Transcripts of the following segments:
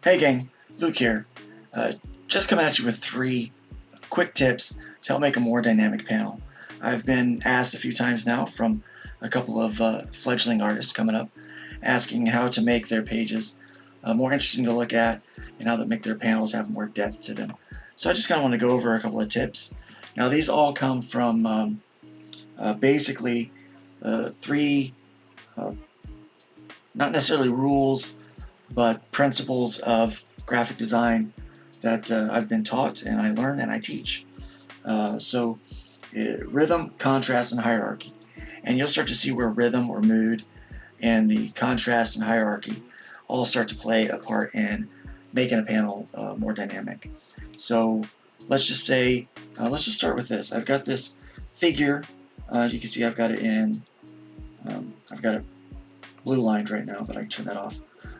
Hey gang, Luke here. Uh, just coming at you with 3 quick tips to help make a more dynamic panel. I've been asked a few times now from a couple of fledgling artists coming up, asking how to make their pages more interesting to look at and how to make their panels have more depth to them. So I just kind of want to go over a couple of tips. Now these all come from basically 3, not necessarily rules, but principles of graphic design that I've been taught and I learn and I teach. Rhythm, contrast, and hierarchy. And you'll start to see where rhythm or mood and the contrast and hierarchy all start to play a part in making a panel more dynamic. So let's just say, let's just start with this. I've got this figure. You can see I've got it in, I've got it blue lined right now, but I can turn that off.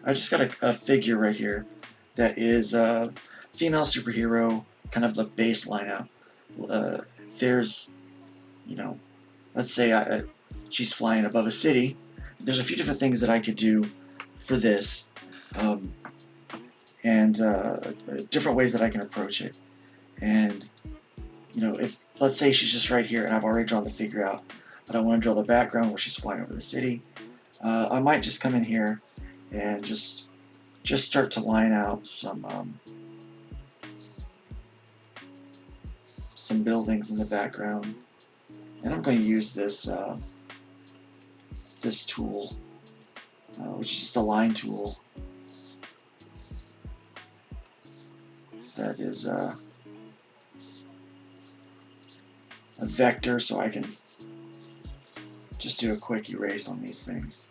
I just got a figure right here that is a female superhero, kind of the base lineup. There's, let's say she's flying above a city. There's a few different things that I could do for this, and different ways that I can approach it. And, if, let's say she's just right here and I've already drawn the figure out, but I want to draw the background where she's flying over the city, I might just come in here and just start to line out some buildings in the background, and I'm going to use this this tool, which is just a line tool that is a vector, so I can just do a quick erase on these things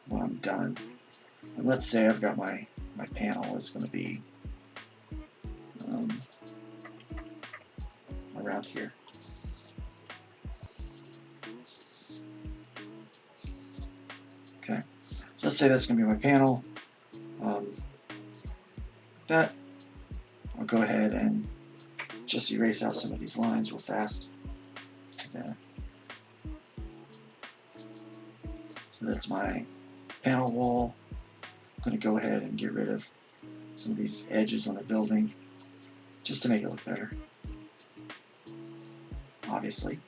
when I'm done. And let's say I've got my panel is going to be around here. Okay, so let's say that's going to be my panel. That I'll go ahead and just erase out some of these lines real fast. There. So that's my panel wall. I'm going to go ahead and get rid of some of these edges on the building just to make it look better, obviously.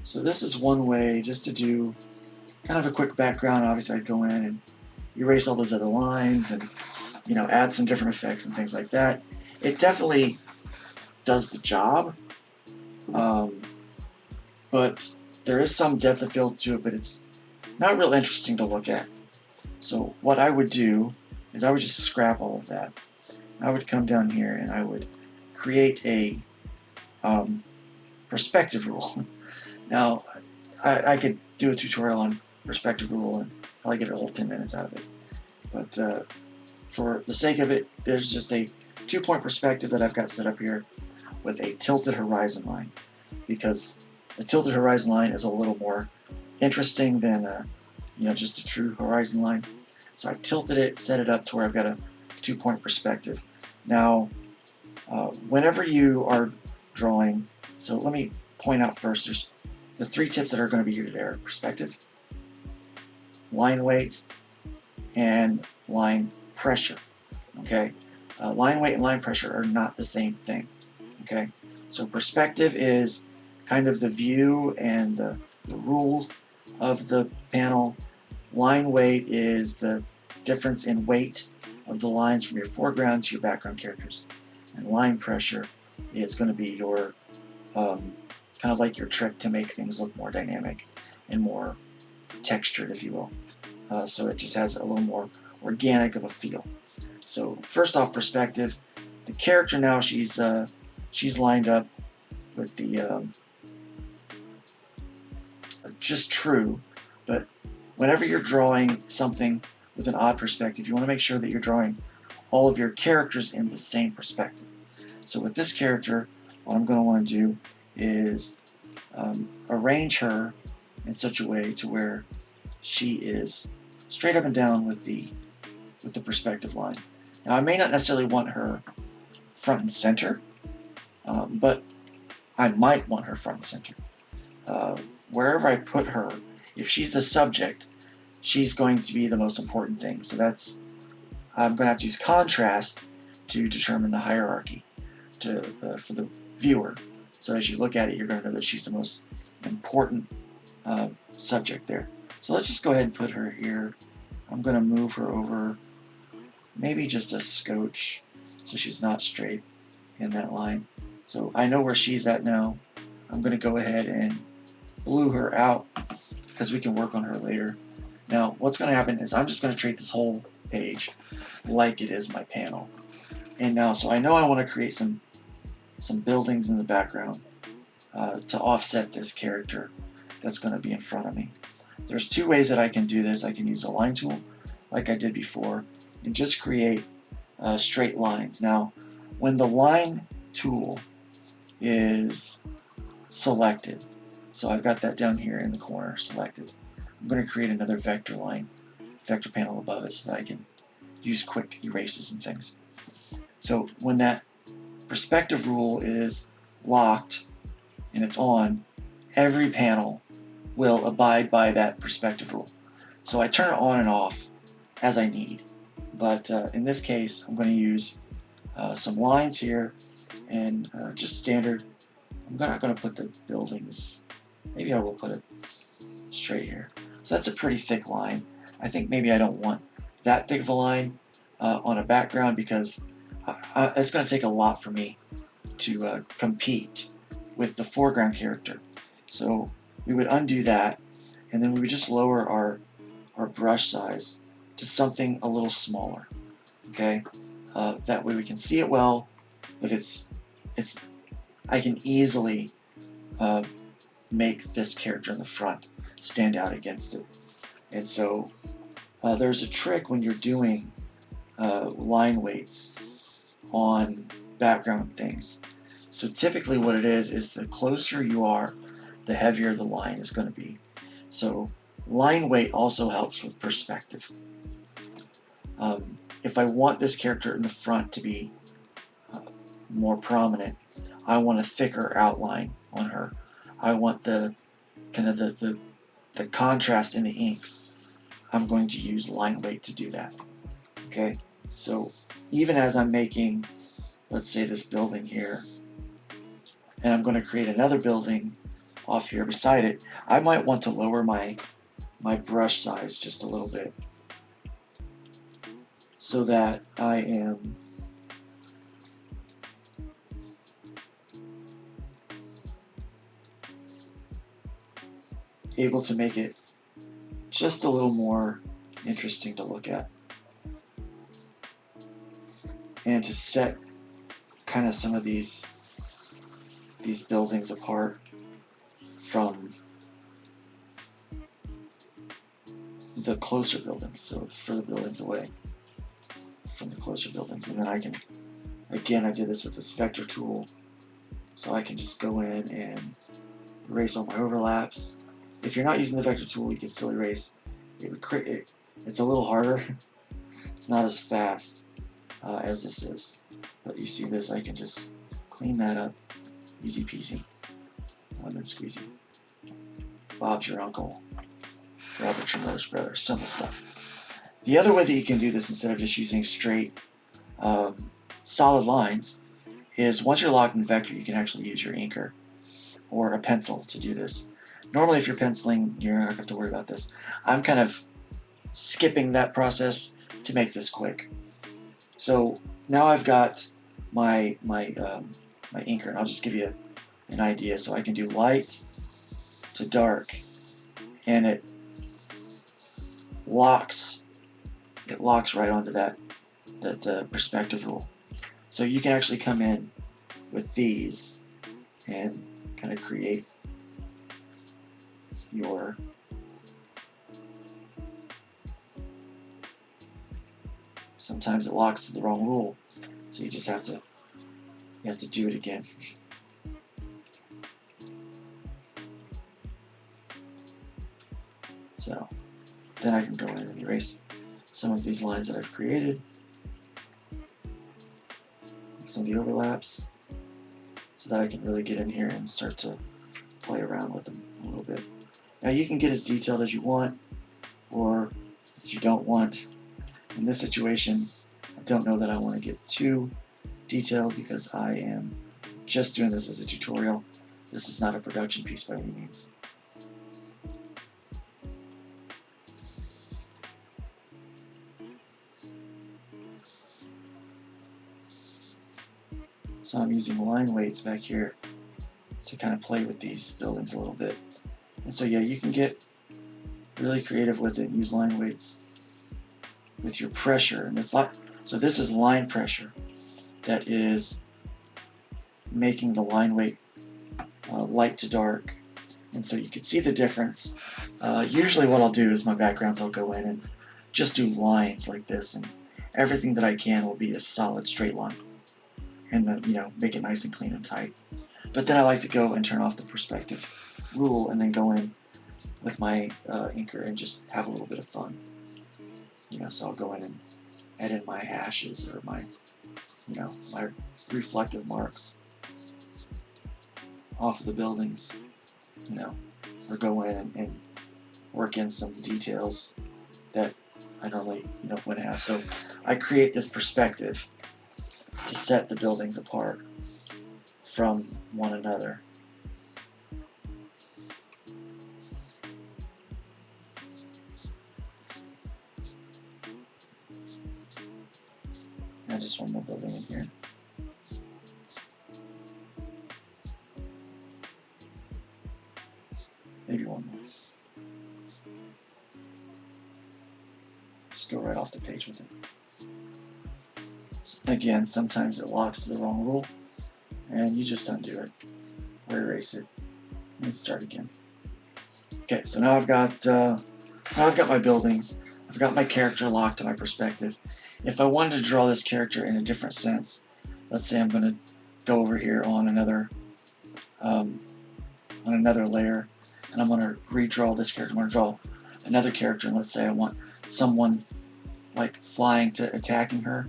So this is one way just to do kind of a quick background. Obviously I'd go in and erase all those other lines and add some different effects and things like that. It definitely does the job, but there is some depth of field to it, but it's not real interesting to look at. So what I would do is I would just scrap all of that. I would come down here and I would create a perspective rule. Now I could do a tutorial on perspective rule and probably get a whole 10 minutes out of it, but for the sake of it, there's just a 2-point perspective that I've got set up here with a tilted horizon line, because the tilted horizon line is a little more interesting than just a true horizon line. So I tilted it, set it up to where I've got a 2-point perspective. Now, whenever you are drawing, so let me point out first, there's the 3 tips that are going to be here today are perspective, line weight, and line pressure. Okay, line weight and line pressure are not the same thing. Okay, so perspective is kind of the view and the rules of the panel. Line weight is the difference in weight of the lines from your foreground to your background characters. And line pressure is going to be your kind of like your trick to make things look more dynamic and more textured, if you will. So it just has a little more organic of a feel. So first off, perspective. The character now, she's lined up with the just true, but whenever you're drawing something with an odd perspective, you want to make sure that you're drawing all of your characters in the same perspective. So with this character, what I'm going to want to do is arrange her in such a way to where she is straight up and down with the perspective line. Now I may not necessarily want her front and center, but I might want her front and center. wherever I put her, if she's the subject, she's going to be the most important thing. So that's, I'm going to have to use contrast to determine the hierarchy for the viewer. So as you look at it, you're going to know that she's the most important subject there. So let's just go ahead and put her here. I'm going to move her over maybe just a scotch so she's not straight in that line. So I know where she's at now. I'm going to go ahead and blue her out because we can work on her later. Now what's going to happen is I'm just going to treat this whole page like it is my panel. And now, so I know I want to create some buildings in the background to offset this character that's going to be in front of me. There's two ways that I can do this. I can use a line tool like I did before and just create straight lines. Now when the line tool is selected, so I've got that down here in the corner selected, I'm going to create another vector line, vector panel above it so that I can use quick erases and things. So when that perspective rule is locked and it's on, every panel will abide by that perspective rule. So I turn it on and off as I need. But in this case, I'm going to use some lines here and just standard. I'm not going to put the buildings, maybe I will put it straight here. So that's a pretty thick line. I think maybe I don't want that thick of a line on a background because it's going to take a lot for me to compete with the foreground character. So we would undo that, and then we would just lower our brush size to something a little smaller. Okay, that way we can see it well, but I can easily make this character in the front stand out against it. And so there's a trick when you're doing line weights on background things. So typically what it is the closer you are, the heavier the line is going to be. So line weight also helps with perspective. If I want this character in the front to be more prominent, I want a thicker outline on her. I want the kind of the contrast in the inks. I'm going to use line weight to do that. Okay, so even as I'm making, let's say, this building here, and I'm going to create another building off here beside it, I might want to lower my brush size just a little bit so that I am able to make it just a little more interesting to look at and to set kind of some of these buildings apart from the closer buildings, so the further buildings away from the closer buildings. And then I can, again, I did this with this vector tool, so I can just go in and erase all my overlaps. If you're not using the vector tool, you can still erase. It's a little harder. It's not as fast as this is. But you see this, I can just clean that up. Easy peasy. Lemon squeezy. Bob's your uncle. Robert Tremore's brother. Simple stuff. The other way that you can do this instead of just using straight solid lines is once you're locked in vector, you can actually use your inker or a pencil to do this. Normally if you're penciling, you're not going to have to worry about this. I'm kind of skipping that process to make this quick. So now I've got my inker, and I'll just give you an idea. So I can do light to dark, and it locks right onto that perspective rule. So you can actually come in with these and kind of create your sometimes it locks to the wrong rule, so you just have to do it again. So then I can go in and erase some of these lines that I've created, some of the overlaps, so that I can really get in here and start to play around with them a little bit. Now you can get as detailed as you want or as you don't want. In this situation, I don't know that I want to get too detailed because I am just doing this as a tutorial. This is not a production piece by any means. So I'm using line weights back here to kind of play with these buildings a little bit. And so yeah, you can get really creative with it and use line weights with your pressure. And it's like, so this is line pressure that is making the line weight light to dark. And so you can see the difference. Usually what I'll do is my backgrounds, I'll go in and just do lines like this, and everything that I can will be a solid straight line. And then, you know, make it nice and clean and tight. But then I like to go and turn off the perspective rule and then go in with my inker and just have a little bit of fun. You know, so I'll go in and add in my hashes or my, you know, my reflective marks off of the buildings, you know, or go in and work in some details that I normally, you know, wouldn't have. So I create this perspective to set the buildings apart from one another. And just one more building in here. Maybe one more. Just go right off the page with it. Again, sometimes it locks to the wrong rule, and you just undo it or erase it and start again. Okay, so now I've got my buildings. I've got my character locked to my perspective. If I wanted to draw this character in a different sense, let's say I'm going to go over here on another layer, and I'm going to redraw this character. I'm going to draw another character, and let's say I want someone like flying to attacking her.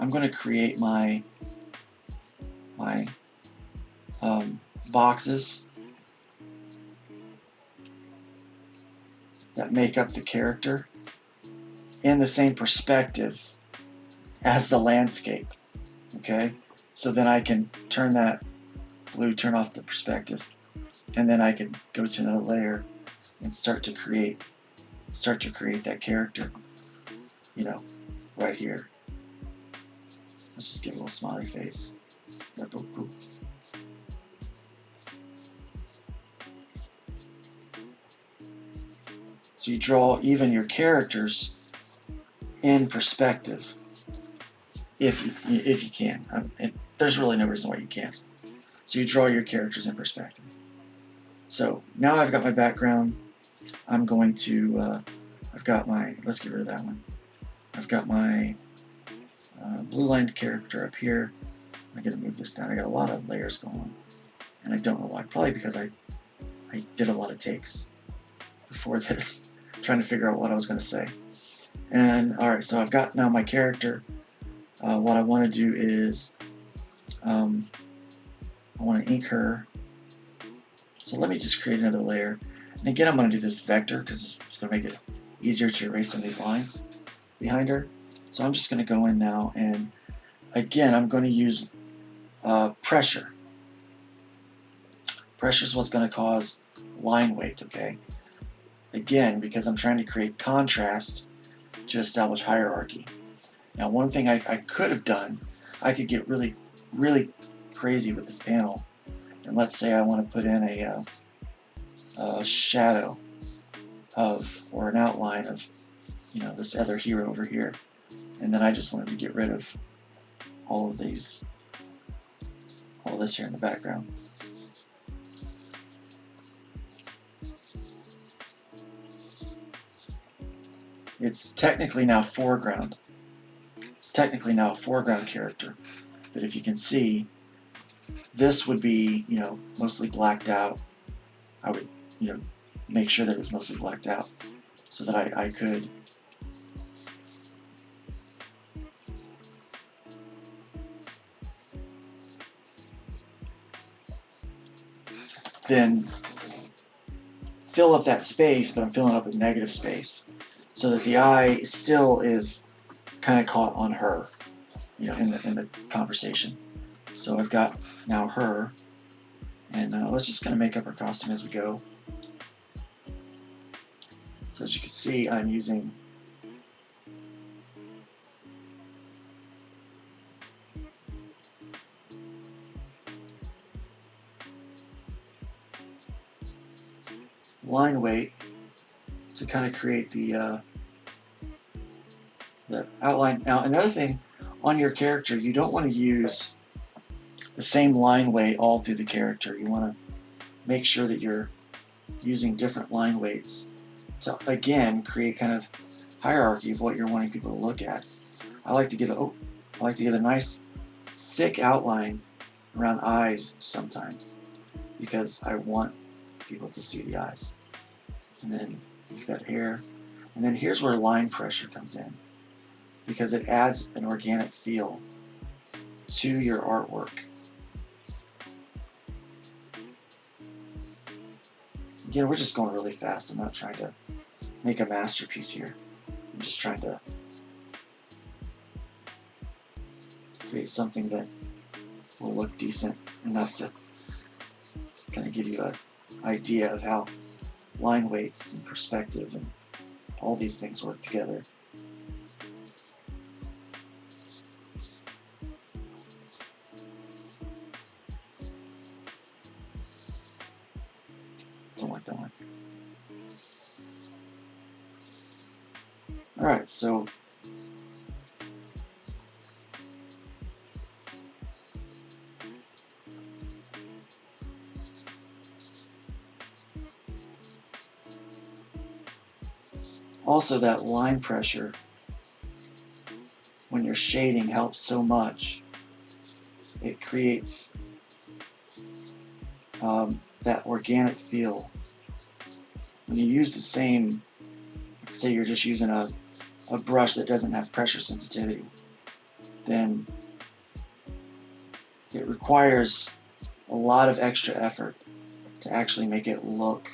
I'm going to create my boxes that make up the character in the same perspective as the landscape. Okay, so then I can turn that blue, turn off the perspective, and then I can go to another layer and start to create that character, you know, right here. Let's just give a little smiley face. Boop, boop. So you draw even your characters in perspective, if you can. There's really no reason why you can't. So you draw your characters in perspective. So now I've got my background. I'm going to, I've got my, let's get rid of that one. I've got my blue lined character up here. I'm going to move this down. I got a lot of layers going on, and I don't know why. Probably because I did a lot of takes before this, trying to figure out what I was going to say. And alright, so I've got now my character. What I want to do is I want to ink her. So let me just create another layer. And again, I'm going to do this vector because it's going to make it easier to erase some of these lines behind her. So I'm just going to go in now, and again, I'm going to use pressure. Pressure is what's going to cause line weight, okay? Again, because I'm trying to create contrast to establish hierarchy. Now, one thing I could have done, I could get really, really crazy with this panel. And let's say I want to put in a shadow of, or an outline of, you know, this other hero over here. And then I just wanted to get rid of all of these, all this here in the background. It's technically now foreground. It's technically now a foreground character. But if you can see, this would be, you know, mostly blacked out. I would, you know, make sure that it was mostly blacked out so that I could then fill up that space, but I'm filling up with negative space, so that the eye still is kind of caught on her, you know, in the conversation. So I've got now her, and let's just kind of make up her costume as we go. So as you can see, I'm using line weight to kind of create the outline. Now, another thing on your character, you don't want to use the same line weight all through the character. You want to make sure that you're using different line weights to, again, create kind of hierarchy of what you're wanting people to look at. I like to give a nice thick outline around eyes sometimes, because I want people to see the eyes. And then you've got hair, and then here's where line pressure comes in, because it adds an organic feel to your artwork. Again, we're just going really fast. I'm not trying to make a masterpiece here. I'm just trying to create something that will look decent enough to kind of give you an idea of how line weights and perspective and all these things work together. Don't like that one. Alright, so also that line pressure when you're shading helps so much. It creates that organic feel. When you use the same, say you're just using a brush that doesn't have pressure sensitivity, then it requires a lot of extra effort to actually make it look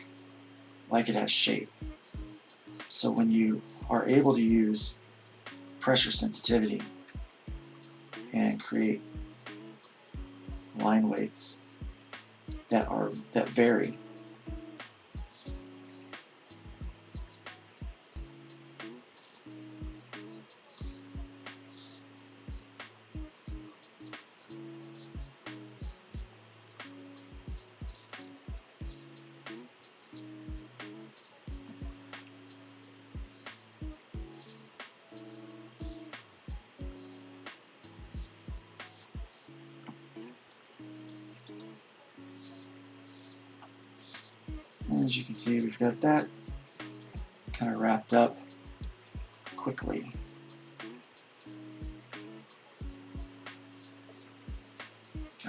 like it has shape. So when you are able to use pressure sensitivity and create line weights that vary, and as you can see, we've got that kind of wrapped up quickly.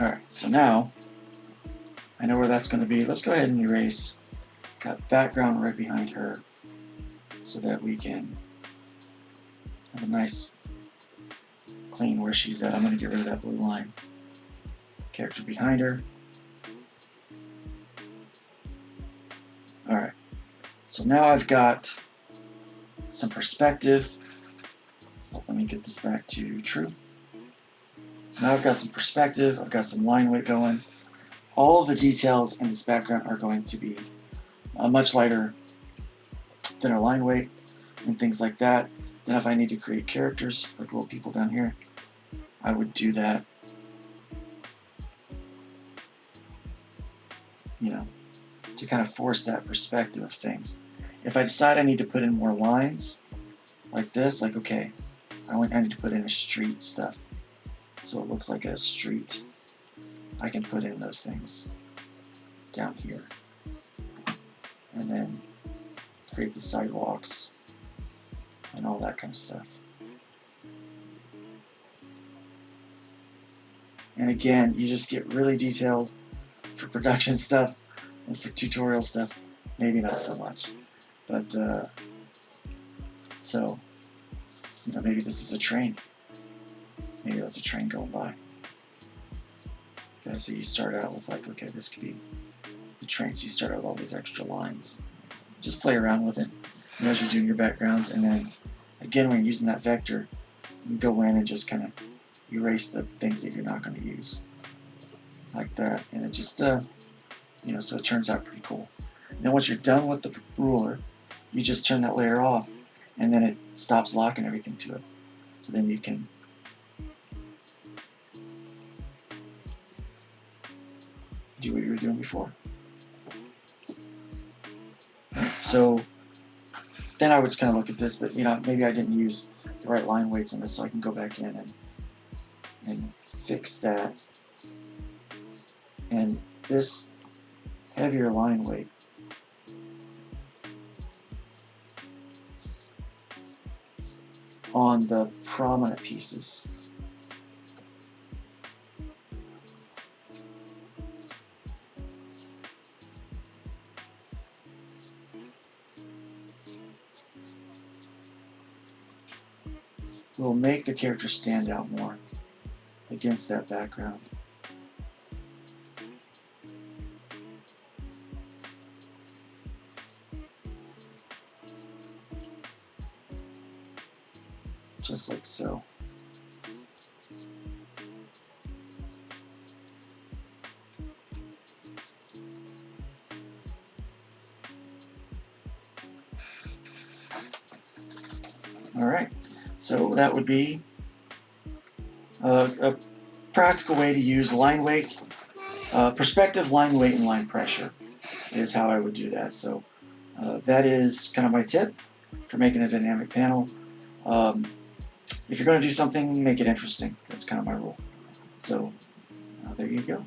Alright, so now I know where that's going to be. Let's go ahead and erase that background right behind her so that we can have a nice clean where she's at. I'm going to get rid of that blue line. Character behind her. Alright, so now I've got some perspective. Let me get this back to true. So now I've got some perspective, I've got some line weight going. All of the details in this background are going to be much lighter than our line weight and things like that. Then if I need to create characters, like little people down here, I would do that, you know, to kind of force that perspective of things. If I decide I need to put in more lines, like this, like, okay, I need to put in a street stuff, so it looks like a street, I can put in those things down here. And then create the sidewalks and all that kind of stuff. And again, you just get really detailed for production stuff, and for tutorial stuff, maybe not so much. But, so, you know, maybe this is a train. Maybe that's a train going by. Okay, so you start out with like, okay, this could be the train, so you start out with all these extra lines. just play around with it as you're doing your backgrounds, and then again when you're using that vector, you go in and just kind of erase the things that you're not going to use, like that, and it just you know, so it turns out pretty cool. And then once you're done with the ruler, you just turn that layer off, and then it stops locking everything to it. So then you can do what you were doing before. So then I would just kind of look at this, but you know, maybe I didn't use the right line weights on this, so I can go back in and fix that. And this heavier line weight on the prominent pieces. Will make the character stand out more against that background. Just like so. All right, so that would be a practical way to use line weight, perspective, line weight, and line pressure is how I would do that. So that is kind of my tip for making a dynamic panel. If you're going to do something, make it interesting. That's kind of my rule. So there you go.